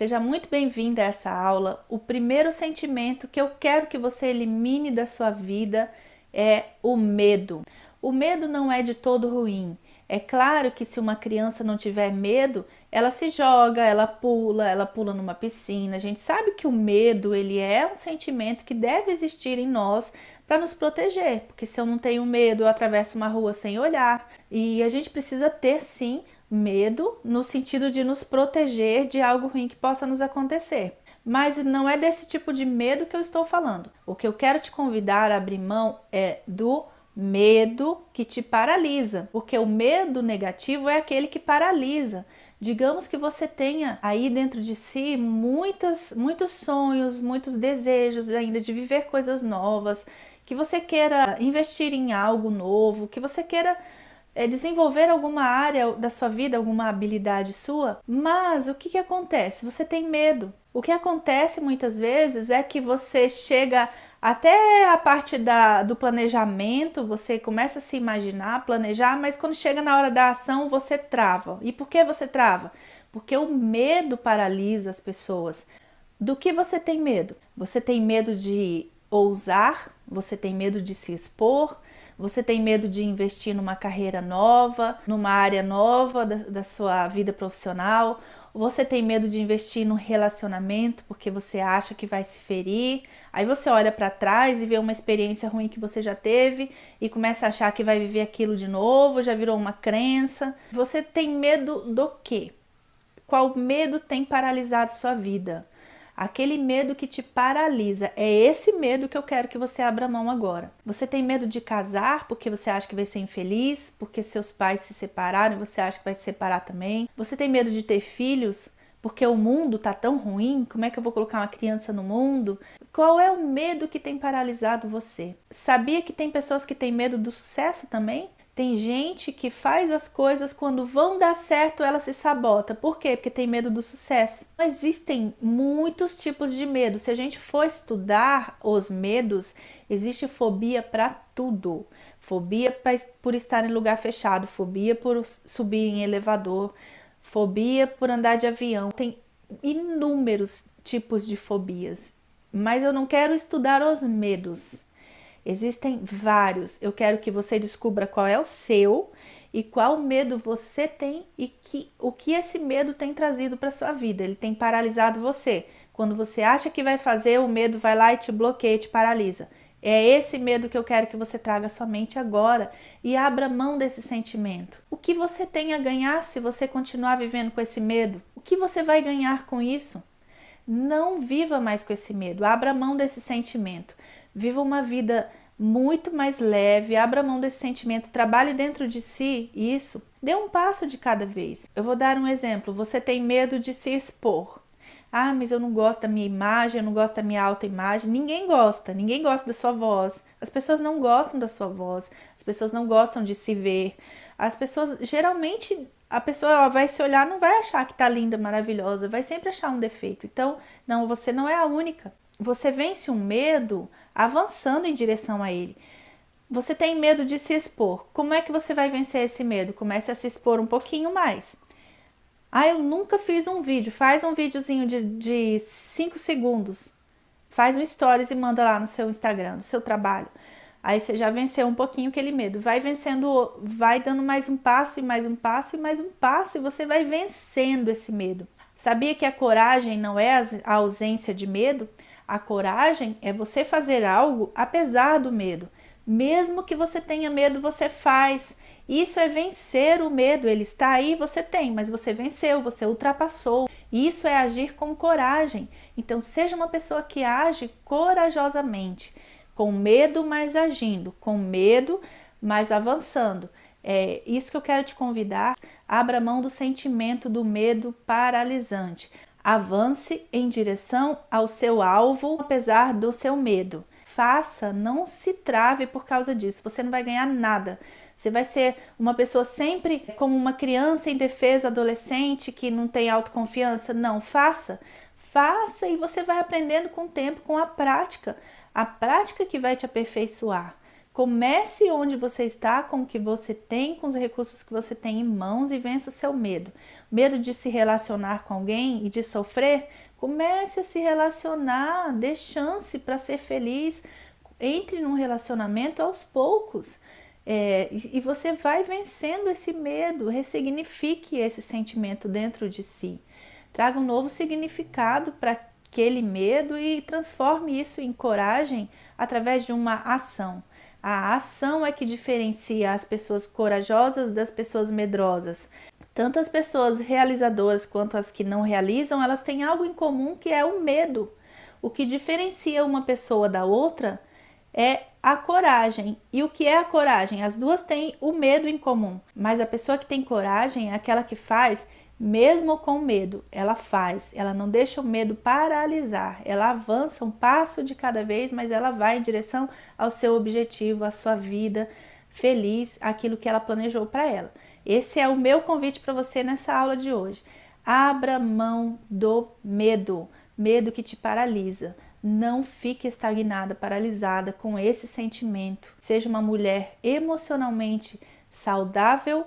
Seja muito bem-vinda a essa aula. O primeiro sentimento que eu quero que você elimine da sua vida é o medo. O medo não é de todo ruim. É claro que se uma criança não tiver medo, ela se joga, ela pula numa piscina. A gente sabe que o medo, ele é um sentimento que deve existir em nós para nos proteger, porque se eu não tenho medo, eu atravesso uma rua sem olhar. E a gente precisa ter sim medo no sentido de nos proteger de algo ruim que possa nos acontecer. Mas não é desse tipo de medo que eu estou falando. O que eu quero te convidar a abrir mão é do medo que te paralisa, porque o medo negativo é aquele que paralisa. Digamos que você tenha aí dentro de si muitos sonhos, muitos desejos ainda de viver coisas novas, que você queira investir em algo novo, que você queira desenvolver alguma área da sua vida, alguma habilidade sua, mas o que acontece? Você tem medo. O que acontece muitas vezes é que você chega até a parte do planejamento, você começa a se imaginar, planejar, mas quando chega na hora da ação você trava. E por que você trava? Porque o medo paralisa as pessoas. Do que você tem medo? Você tem medo de ousar? Você tem medo de se expor? Você tem medo de investir numa carreira nova, numa área nova da sua vida profissional? Você tem medo de investir no relacionamento porque você acha que vai se ferir? Aí você olha para trás e vê uma experiência ruim que você já teve e começa a achar que vai viver aquilo de novo, já virou uma crença. Você tem medo do quê? Qual medo tem paralisado sua vida? Aquele medo que te paralisa, é esse medo que eu quero que você abra mão agora. Você tem medo de casar porque você acha que vai ser infeliz, porque seus pais se separaram e você acha que vai se separar também. Você tem medo de ter filhos porque o mundo tá tão ruim, como é que eu vou colocar uma criança no mundo? Qual é o medo que tem paralisado você? Sabia que tem pessoas que têm medo do sucesso também? Tem gente que faz as coisas, quando vão dar certo, ela se sabota. Por quê? Porque tem medo do sucesso. Existem muitos tipos de medo. Se a gente for estudar os medos, existe fobia para tudo. Fobia por estar em lugar fechado, fobia por subir em elevador, fobia por andar de avião. Tem inúmeros tipos de fobias, mas eu não quero estudar os medos. Existem vários. Eu quero que você descubra qual é o seu e qual medo você tem e o que esse medo tem trazido para sua vida. Ele tem paralisado você. Quando você acha que vai fazer, o medo vai lá e te bloqueia, te paralisa. É esse medo que eu quero que você traga à sua mente agora e abra mão desse sentimento. O que você tem a ganhar se você continuar vivendo com esse medo? O que você vai ganhar com isso? Não viva mais com esse medo. Abra mão desse sentimento. Viva uma vida muito mais leve, abra mão desse sentimento, trabalhe dentro de si isso, dê um passo de cada vez. Eu vou dar um exemplo, você tem medo de se expor. Ah, mas eu não gosto da minha imagem, eu não gosto da minha autoimagem. Ninguém gosta da sua voz. As pessoas não gostam da sua voz, as pessoas não gostam de se ver. As pessoas, geralmente, a pessoa vai se olhar, não vai achar que tá linda, maravilhosa, vai sempre achar um defeito. Então, não, você não é a única. Você vence um medo avançando em direção a ele. Você tem medo de se expor. Como é que você vai vencer esse medo? Comece a se expor um pouquinho mais. Ah, eu nunca fiz um vídeo. Faz um videozinho de 5 segundos. Faz um stories e manda lá no seu Instagram, no seu trabalho. Aí você já venceu um pouquinho aquele medo. Vai vencendo, vai dando mais um passo e mais um passo e mais um passo e você vai vencendo esse medo. Sabia que a coragem não é a ausência de medo? A coragem é você fazer algo apesar do medo. Mesmo que você tenha medo, você faz. Isso é vencer o medo. Ele está aí, você tem, mas você venceu, você ultrapassou. Isso é agir com coragem. Então, seja uma pessoa que age corajosamente. Com medo, mas agindo. Com medo, mas avançando. É isso que eu quero te convidar. Abra mão do sentimento do medo paralisante. Avance em direção ao seu alvo, apesar do seu medo. Faça, não se trave por causa disso. Você não vai ganhar nada. Você vai ser uma pessoa sempre como uma criança indefesa, adolescente, que não tem autoconfiança. Não, faça. Faça e você vai aprendendo com o tempo, com a prática. A prática que vai te aperfeiçoar. Comece onde você está, com o que você tem, com os recursos que você tem em mãos, e vença o seu medo. Medo de se relacionar com alguém e de sofrer? Comece a se relacionar, dê chance para ser feliz. Entre num relacionamento aos poucos. E você vai vencendo esse medo, ressignifique esse sentimento dentro de si. Traga um novo significado para aquele medo e transforme isso em coragem através de uma ação. A ação é que diferencia as pessoas corajosas das pessoas medrosas. Tanto as pessoas realizadoras quanto as que não realizam, elas têm algo em comum, que é o medo. O que diferencia uma pessoa da outra é a coragem. E o que é a coragem? As duas têm o medo em comum, mas a pessoa que tem coragem é aquela que faz mesmo com medo. Ela faz, ela não deixa o medo paralisar, ela avança um passo de cada vez, mas ela vai em direção ao seu objetivo, à sua vida feliz, aquilo que ela planejou para ela. Esse é o meu convite para você nessa aula de hoje. Abra mão do medo, medo que te paralisa. Não fique estagnada, paralisada com esse sentimento. Seja uma mulher emocionalmente saudável,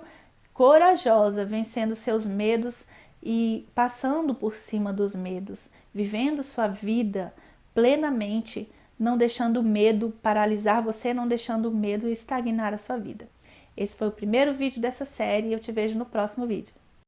corajosa, vencendo seus medos e passando por cima dos medos, vivendo sua vida plenamente, não deixando o medo paralisar você, não deixando o medo estagnar a sua vida. Esse foi o primeiro vídeo dessa série e eu te vejo no próximo vídeo.